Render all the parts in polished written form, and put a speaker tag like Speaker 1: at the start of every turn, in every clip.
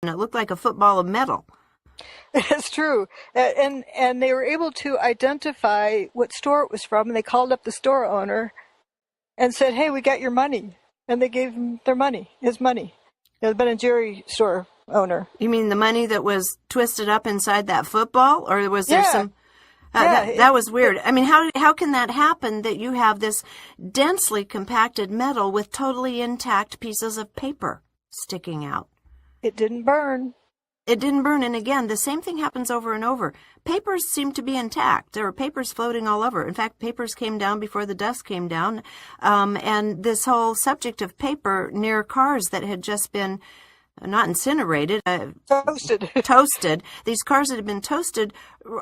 Speaker 1: and it looked like a football of metal.
Speaker 2: It's true. And they were able to identify what store it was from, and they called up the store owner and said, "Hey, we got your money." And they gave him their money, his money. The Ben and Jerry store owner.
Speaker 1: You mean the money that was twisted up inside that football? Or was there some...
Speaker 2: Yeah,
Speaker 1: that was weird. I mean, how can that happen that you have this densely compacted metal with totally intact pieces of paper sticking out?
Speaker 2: It didn't burn.
Speaker 1: It didn't burn. And again, the same thing happens over and over. Papers seem to be intact. There were papers floating all over. In fact, papers came down before the dust came down. And this whole subject of paper near cars that had just been not incinerated, toasted. These cars that had been toasted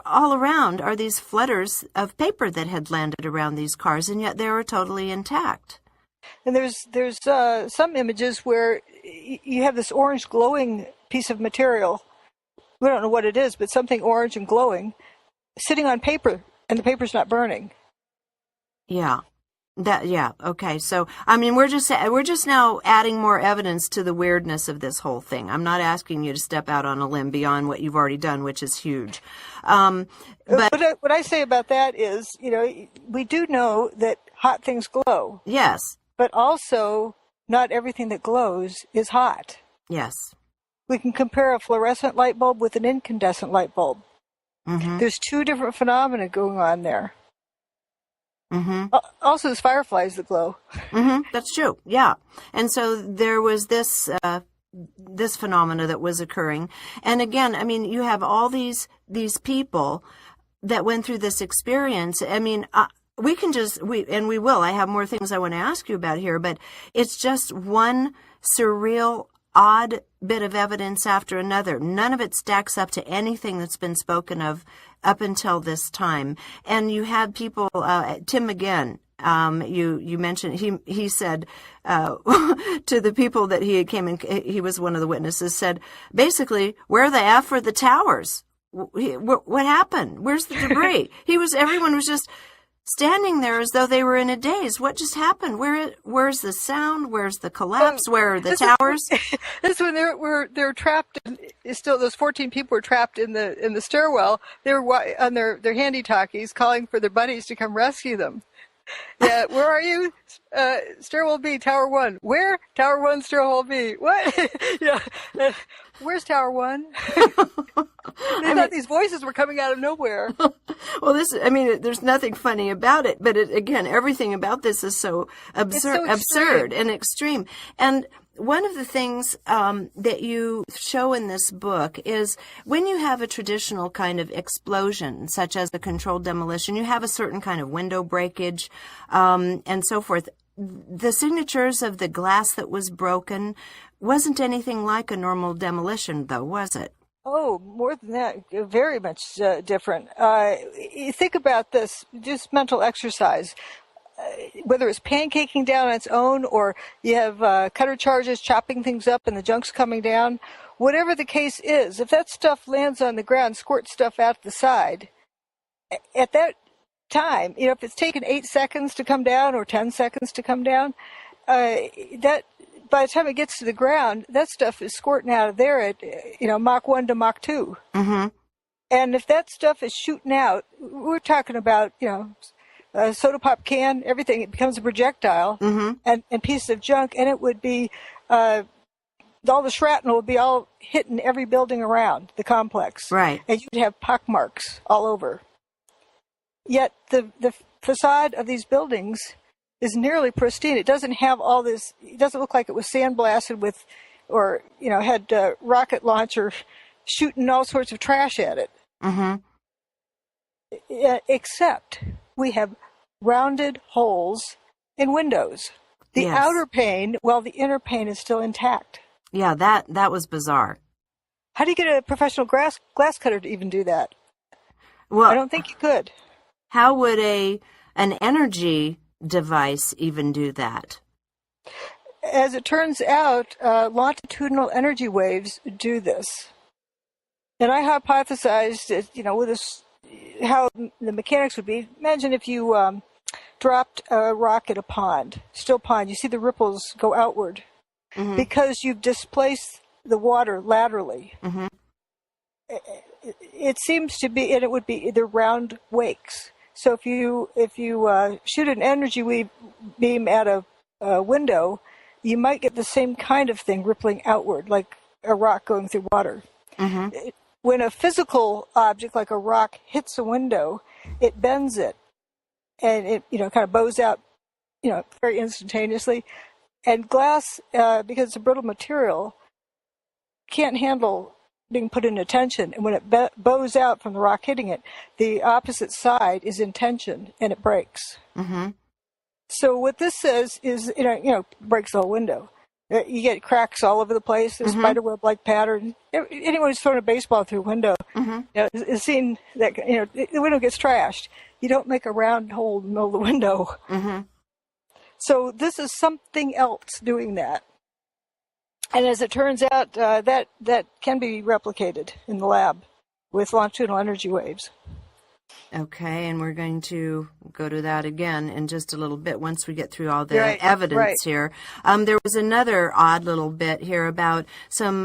Speaker 1: all around are these flutters of paper that had landed around these cars, and yet they were totally intact.
Speaker 2: And there's some images where you have this orange glowing piece of material. We don't know what it is, but something orange and glowing sitting on paper, and the paper's not burning.
Speaker 1: Yeah. Okay. So, I mean, we're just now adding more evidence to the weirdness of this whole thing. I'm not asking you to step out on a limb beyond what you've already done, which is huge. But
Speaker 2: what I say about that is, we do know that hot things glow.
Speaker 1: Yes.
Speaker 2: But also, not everything that glows is hot.
Speaker 1: Yes.
Speaker 2: We can compare a fluorescent light bulb with an incandescent light bulb. Mm-hmm. There's two different phenomena going on there. Mm-hmm. Also, there's fireflies that glow.
Speaker 1: Mm-hmm. That's true. Yeah. And so there was this phenomena that was occurring. And again, I mean, you have all these people that went through this experience. I mean, we will. I have more things I want to ask you about here, but it's just one surreal, odd bit of evidence after another. None of it stacks up to anything that's been spoken of up until this time. And you had people, Tim again, you mentioned, he said, to the people that he came in, he was one of the witnesses, said, basically, where the F are the towers? What happened? Where's the debris? Everyone was just standing there as though they were in a daze. What just happened? Where's the sound? Where's the collapse? Where are the towers?
Speaker 2: This when they're trapped. Still, those 14 people were trapped in the stairwell. They were on their handy-talkies, calling for their buddies to come rescue them. Yeah, where are you? Stairwell B, Tower 1. Where? Tower 1, Stairwell B. What? Yeah. Where's Tower 1? They thought these voices were coming out of nowhere.
Speaker 1: Well, there's nothing funny about it, but again, everything about this is so absurd and extreme. And one of the things that you show in this book is when you have a traditional kind of explosion, such as a controlled demolition, you have a certain kind of window breakage and so forth. The signatures of the glass that was broken wasn't anything like a normal demolition, though, was it?
Speaker 2: Oh, more than that, very much different. You think about this, just mental exercise. Whether it's pancaking down on its own or you have cutter charges chopping things up and the junk's coming down, whatever the case is, if that stuff lands on the ground, squirts stuff out the side, at that time, if it's taken 8 seconds to come down or 10 seconds to come down, that by the time it gets to the ground, that stuff is squirting out of there at Mach 1 to Mach 2. Mm-hmm. And if that stuff is shooting out, we're talking about a soda pop can, everything, it becomes a projectile, mm-hmm. and pieces of junk, and it would be, all the shrapnel would be all hitting every building around the complex.
Speaker 1: Right.
Speaker 2: And you'd have pockmarks all over. Yet the facade of these buildings is nearly pristine. It doesn't have all this, it doesn't look like it was sandblasted with, or, had rocket launcher shooting all sorts of trash at it. Mm-hmm. Except we have rounded holes in windows. The
Speaker 1: yes.
Speaker 2: outer pane, while the inner pane is still intact.
Speaker 1: Yeah, that was bizarre.
Speaker 2: How do you get a professional glass cutter to even do that?
Speaker 1: Well,
Speaker 2: I don't think you could.
Speaker 1: How would an energy device even do that?
Speaker 2: As it turns out, longitudinal energy waves do this. And I hypothesized that, with this, how the mechanics would be. Imagine if you dropped a rock at a still pond. You see the ripples go outward. Mm-hmm. Because you've displaced the water laterally.
Speaker 1: Mm-hmm.
Speaker 2: It seems to be, and it would be either round wakes. So if you shoot an energy beam at a window, you might get the same kind of thing rippling outward, like a rock going through water.
Speaker 1: Mm-hmm.
Speaker 2: When a physical object like a rock hits a window, it bends it, and it kind of bows out, very instantaneously. And glass, because it's a brittle material, can't handle being put into tension. And when it bows out from the rock hitting it, the opposite side is in tension and it breaks.
Speaker 1: Mm-hmm.
Speaker 2: So what this says is, breaks the whole window. You get cracks all over the place. There's spiderweb-like pattern. Anyone who's thrown a baseball through a window has seen that. The window gets trashed. You don't make a round hole in the middle of the window.
Speaker 1: Mm-hmm.
Speaker 2: So this is something else doing that. And as it turns out, that can be replicated in the lab with longitudinal energy waves.
Speaker 1: Okay, and we're going to go to that again in just a little bit once we get through all the evidence here. There was another odd little bit here about some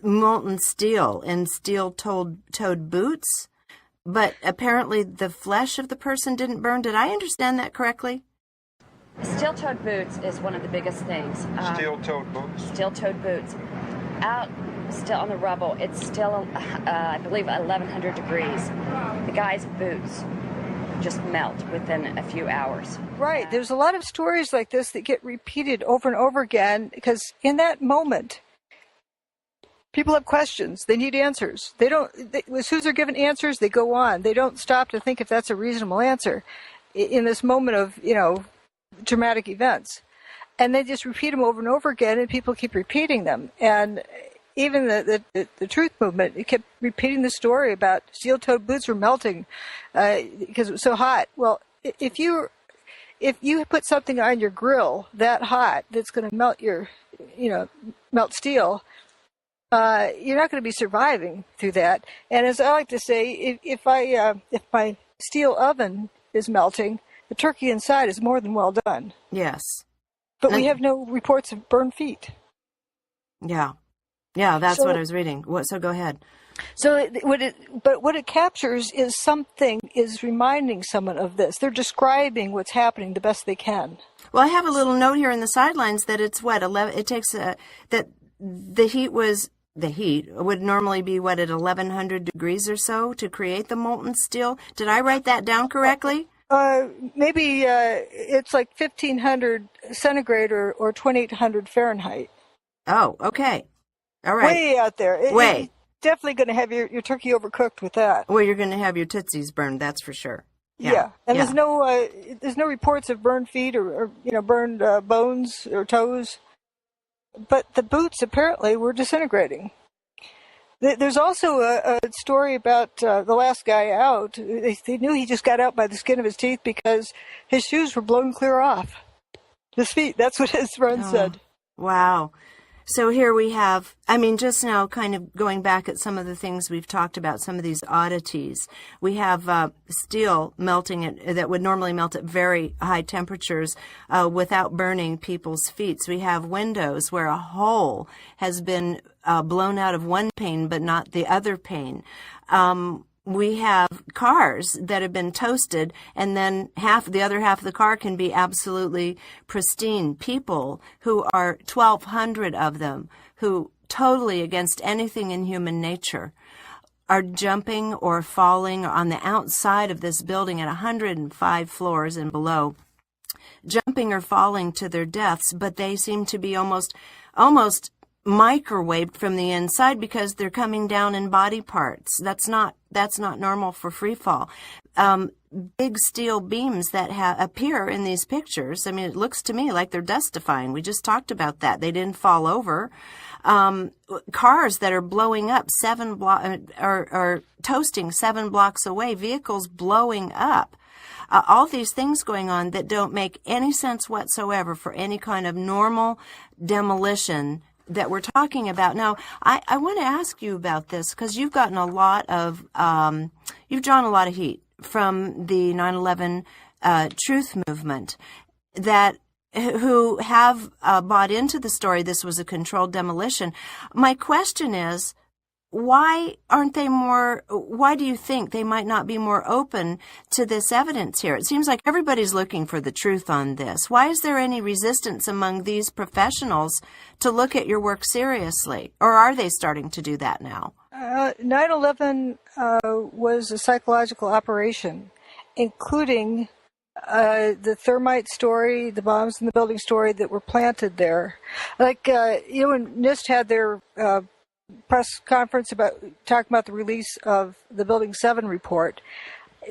Speaker 1: molten steel in steel-toed boots, but apparently the flesh of the person didn't burn. Did I understand that correctly?
Speaker 3: Steel-toed boots is one of the biggest things.
Speaker 4: Steel-toed boots?
Speaker 3: Steel-toed boots. Out still on the rubble, it's still, I believe, 1,100 degrees. The guy's boots just melt within a few hours.
Speaker 2: Right. There's a lot of stories like this that get repeated over and over again because in that moment, people have questions. They need answers. As soon as they're given answers, they go on. They don't stop to think if that's a reasonable answer in this moment of, dramatic events. And they just repeat them over and over again, and people keep repeating them. And even the truth movement, it kept repeating the story about steel-toed boots were melting because it was so hot. Well, if you put something on your grill that hot that's going to melt melt steel, you're not going to be surviving through that. And as I like to say, if my steel oven is melting, the turkey inside is more than well done.
Speaker 1: Yes.
Speaker 2: But we have no reports of burned feet.
Speaker 1: Yeah. Yeah, that's what I was reading. So go ahead.
Speaker 2: So what it captures is reminding someone of this. They're describing what's happening the best they can.
Speaker 1: Well, I have a little note here in the sidelines that it's 11, it takes that the heat would normally be at 1,100 degrees or so to create the molten steel. Did I write that down correctly?
Speaker 2: Maybe it's like 1,500 centigrade or 2,800 Fahrenheit.
Speaker 1: Oh, okay. All right.
Speaker 2: Way out there.
Speaker 1: Way.
Speaker 2: You're definitely going to have your turkey overcooked with that.
Speaker 1: Well, you're going to have your tootsies burned, that's for sure.
Speaker 2: Yeah. And there's no reports of burned feet or burned bones or toes. But the boots apparently were disintegrating. There's also a story about the last guy out. They knew he just got out by the skin of his teeth because his shoes were blown clear off. His feet, that's what his friend said.
Speaker 1: Wow. So here we have, just now kind of going back at some of the things we've talked about, some of these oddities. We have steel melting that would normally melt at very high temperatures without burning people's feet. So we have windows where a hole has been blown out of one pane but not the other pane. We have cars that have been toasted, and then the other half of the car can be absolutely pristine. People who are 1,200 of them, who totally against anything in human nature, are jumping or falling on the outside of this building at 105 floors and below, jumping or falling to their deaths, but they seem to be almost microwaved from the inside because they're coming down in body parts. That's not normal for free fall. Big steel beams that appear in these pictures. It looks to me like they're dust-defying. We just talked about that. They didn't fall over. Cars that are blowing up or toasting 7 blocks away. Vehicles blowing up. All these things going on that don't make any sense whatsoever for any kind of normal demolition that we're talking about. Now, I want to ask you about this because you've gotten a lot of, you've drawn a lot of heat from the 9/11 truth movement that who have bought into the story this was a controlled demolition. My question is, why do you think they might not be more open to this evidence here? It seems like everybody's looking for the truth on this. Why is there any resistance among these professionals to look at your work seriously? Or are they starting to do that now?
Speaker 2: 9/11 was a psychological operation, including the thermite story, the bombs in the building story that were planted there. Like, when NIST had their press conference talking about the release of the Building 7 report,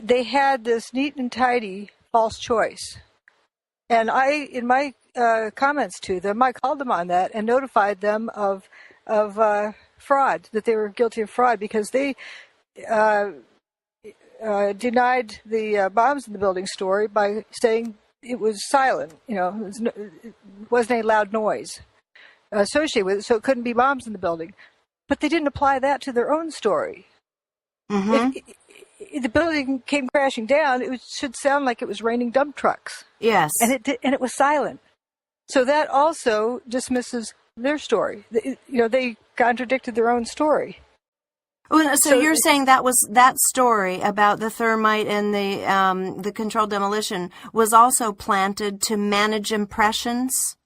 Speaker 2: they had this neat and tidy false choice. And in my comments to them, I called them on that and notified them of fraud, that they were guilty of fraud, because they denied the bombs in the building story by saying it was silent. It wasn't any loud noise associated with it, so it couldn't be bombs in the building. But they didn't apply that to their own story.
Speaker 1: Mm-hmm.
Speaker 2: If the building came crashing down, it should sound like it was raining dump trucks.
Speaker 1: Yes.
Speaker 2: And it was silent. So that also dismisses their story. They contradicted their own story.
Speaker 1: Well, so you're saying that story about the thermite and the controlled demolition was also planted to manage impressions?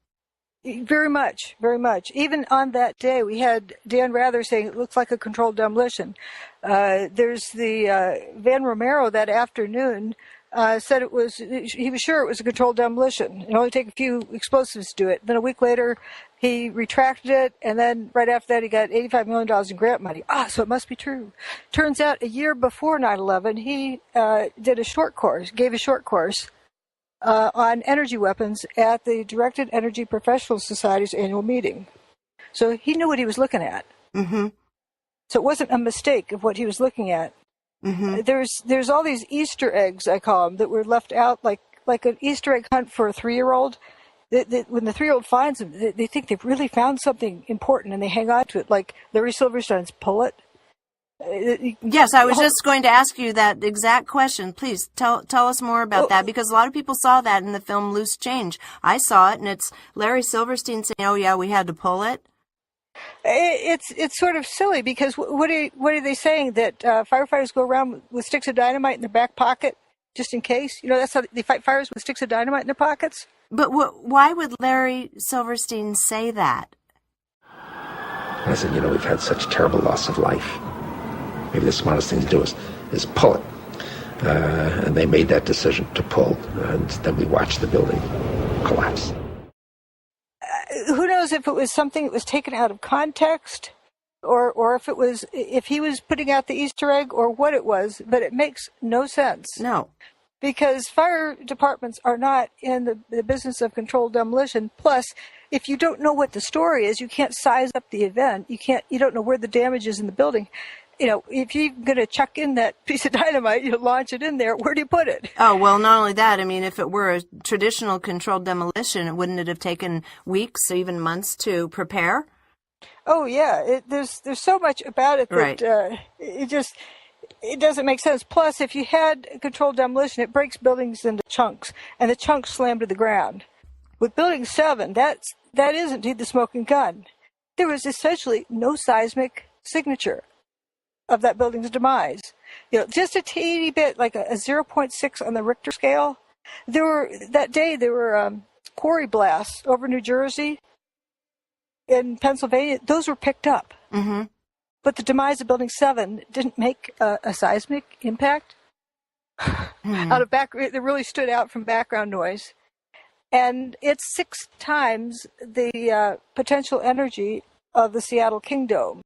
Speaker 2: Very much, very much. Even on that day, we had Dan Rather saying it looks like a controlled demolition. There's the Van Romero that afternoon said he was sure it was a controlled demolition. It only take a few explosives to do it. Then a week later, he retracted it, and then right after that, he got $85 million in grant money. So it must be true. Turns out a year before 9/11, he gave a short course on energy weapons at the Directed Energy Professional Society's annual meeting. So he knew what he was looking at.
Speaker 1: Mm-hmm.
Speaker 2: So it wasn't a mistake of what he was looking at.
Speaker 1: Mm-hmm.
Speaker 2: There's all these Easter eggs, I call them, that were left out, like an Easter egg hunt for a 3-year-old. When the 3-year-old finds them, they think they've really found something important, and they hang on to it, like Larry Silverstein's pullet.
Speaker 1: Yes, I was just going to ask you that exact question. Please tell us more about that, because a lot of people saw that in the film Loose Change. I saw it, and it's Larry Silverstein saying, "Oh yeah, we had to pull it."
Speaker 2: It's sort of silly, because what are they saying, that firefighters go around with sticks of dynamite in their back pocket just in case? That's how they fight fires, with sticks of dynamite in their pockets.
Speaker 1: But why would Larry Silverstein say that?
Speaker 4: I said, we've had such terrible loss of life. Maybe the smartest thing to do is pull it. And they made that decision to pull, and then we watched the building collapse.
Speaker 2: Who knows if it was something that was taken out of context, or if he was putting out the Easter egg, or what it was, but it makes no sense.
Speaker 1: No.
Speaker 2: Because fire departments are not in the business of controlled demolition. Plus, if you don't know what the story is, you can't size up the event. You don't know where the damage is in the building. If you're going to chuck in that piece of dynamite, you launch it in there, where do you put it?
Speaker 1: Oh, well, not only that, I mean, if it were a traditional controlled demolition, wouldn't it have taken weeks, even months to prepare?
Speaker 2: Oh, yeah. There's so much about it that
Speaker 1: right.
Speaker 2: It doesn't make sense. Plus, if you had a controlled demolition, it breaks buildings into chunks, and the chunks slam to the ground. With Building 7, that is indeed the smoking gun. There was essentially no seismic signature of that building's demise. Just a teeny bit, like a 0.6 on the Richter scale. That day there were quarry blasts over New Jersey, in Pennsylvania. Those were picked up.
Speaker 1: Mm-hmm.
Speaker 2: But the demise of Building 7 didn't make a seismic impact. It really stood out from background noise. And it's 6 times the potential energy of the Seattle Kingdome.